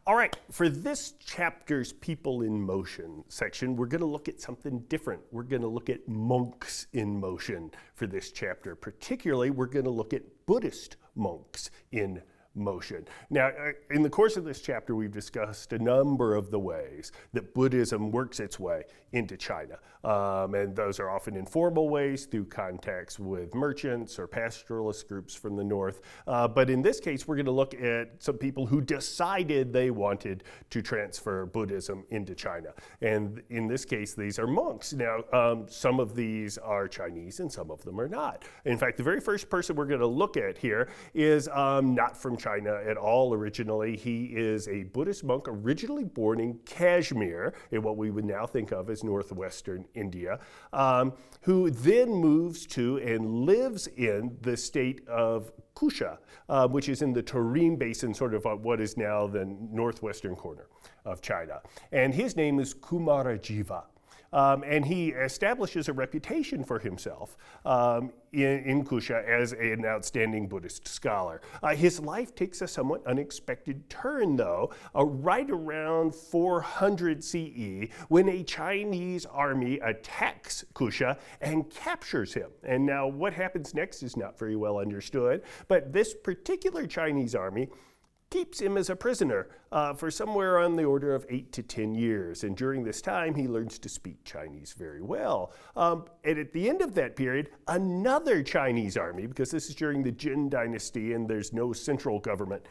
All right, for this chapter's People in Motion section, we're going to look at something different. We're going to look at monks in motion for this chapter. Particularly, we're going to look at Buddhist monks in motion. Now, in the course of this chapter, we've discussed a number of the ways that Buddhism works its way into China. And those are often informal ways through contacts with merchants or pastoralist groups from the north. But in this case, we're going to look at some people who decided they wanted to transfer Buddhism into China. And in this case, these are monks. Now, some of these are Chinese and some of them are not. In fact, the very first person we're going to look at here is not from China at all originally. He is a Buddhist monk originally born in Kashmir, in what we would now think of as northwestern India, who then moves to and lives in the state of Kusha, which is in the Tarim Basin, sort of what is now the northwestern corner of China. And his name is Kumarajiva. And he establishes a reputation for himself in Kusha as an outstanding Buddhist scholar. His life takes a somewhat unexpected turn, though, right around 400 CE, when a Chinese army attacks Kusha and captures him. And now what happens next is not very well understood, but this particular Chinese army keeps him as a prisoner for somewhere on the order of 8 to 10 years. And during this time, he learns to speak Chinese very well. And at the end of that period, another Chinese army, because this is during the Jin dynasty and there's no central government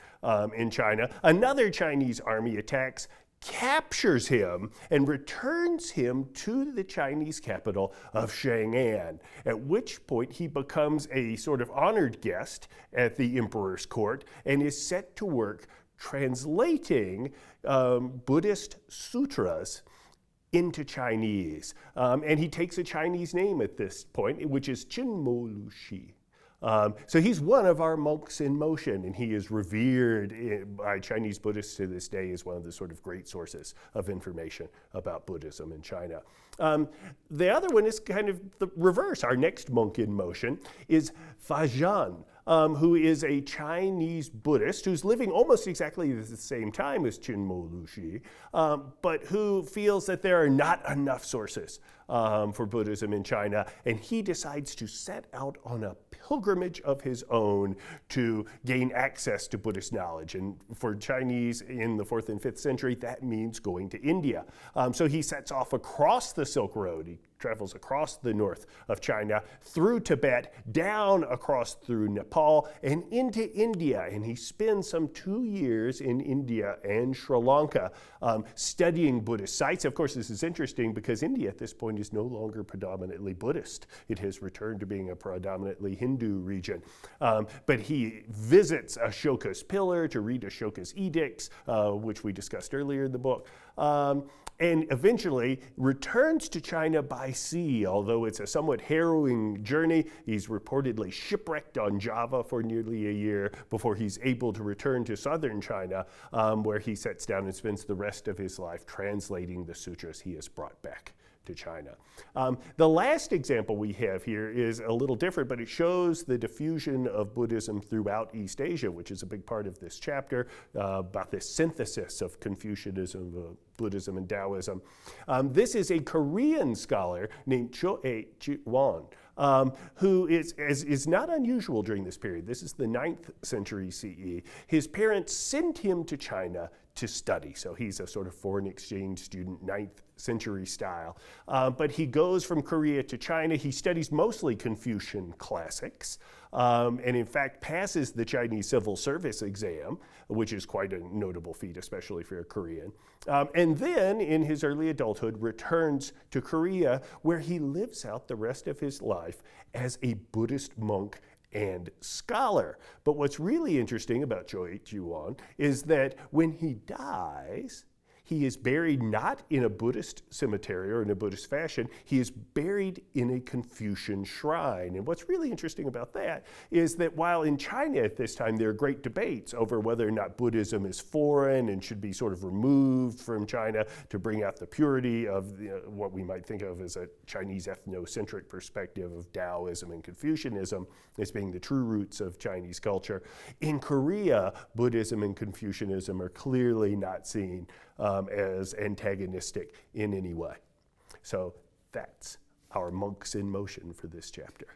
in China, another Chinese army attacks, captures him, and returns him to the Chinese capital of Chang'an, at which point he becomes a sort of honored guest at the emperor's court and is set to work translating Buddhist sutras into Chinese. And he takes a Chinese name at this point, which is Chinmo Lushi. So he's one of our monks in motion, and he is revered by Chinese Buddhists to this day as one of the sort of great sources of information about Buddhism in China. The other one is kind of the reverse. Our next monk in motion is Fajan, who is a Chinese Buddhist who's living almost exactly at the same time as Chinmo Lushi, but who feels that there are not enough sources for Buddhism in China, and he decides to set out on a pilgrimage of his own to gain access to Buddhist knowledge. And for Chinese in the 4th and 5th century, that means going to India. So he sets off across the Silk Road. He travels across the north of China, through Tibet, down across through Nepal, and into India. And he spends some 2 years in India and Sri Lanka studying Buddhist sites. Of course, this is interesting because India at this point is no longer predominantly Buddhist. It has returned to being a predominantly Hindu region. But he visits Ashoka's pillar to read Ashoka's edicts, which we discussed earlier in the book. And eventually returns to China by sea, although it's a somewhat harrowing journey. He's reportedly shipwrecked on Java for nearly a year before he's able to return to southern China, where he sits down and spends the rest of his life translating the sutras he has brought back to China. The last example we have here is a little different, but it shows the diffusion of Buddhism throughout East Asia, which is a big part of this chapter, about this synthesis of Confucianism, Buddhism, and Taoism. This is a Korean scholar named Cho-e Ji-won, who is not unusual during this period. This is the 9th century CE. His parents sent him to China to study. So he's a sort of foreign exchange student, 9th century style. But he goes from Korea to China. He studies mostly Confucian classics, and in fact passes the Chinese civil service exam, which is quite a notable feat, especially for a Korean. And then in his early adulthood returns to Korea, where he lives out the rest of his life as a Buddhist monk and scholar. But what's really interesting about Cho-e Ji-won is that when he dies, He is buried not in a Buddhist cemetery or in a Buddhist fashion. He is buried in a Confucian shrine. And what's really interesting about that is that while in China at this time there are great debates over whether or not Buddhism is foreign and should be sort of removed from China to bring out the purity of what we might think of as a Chinese ethnocentric perspective of Taoism and Confucianism as being the true roots of Chinese culture. In Korea, Buddhism and Confucianism are clearly not seen as antagonistic in any way. So that's our monks in motion for this chapter.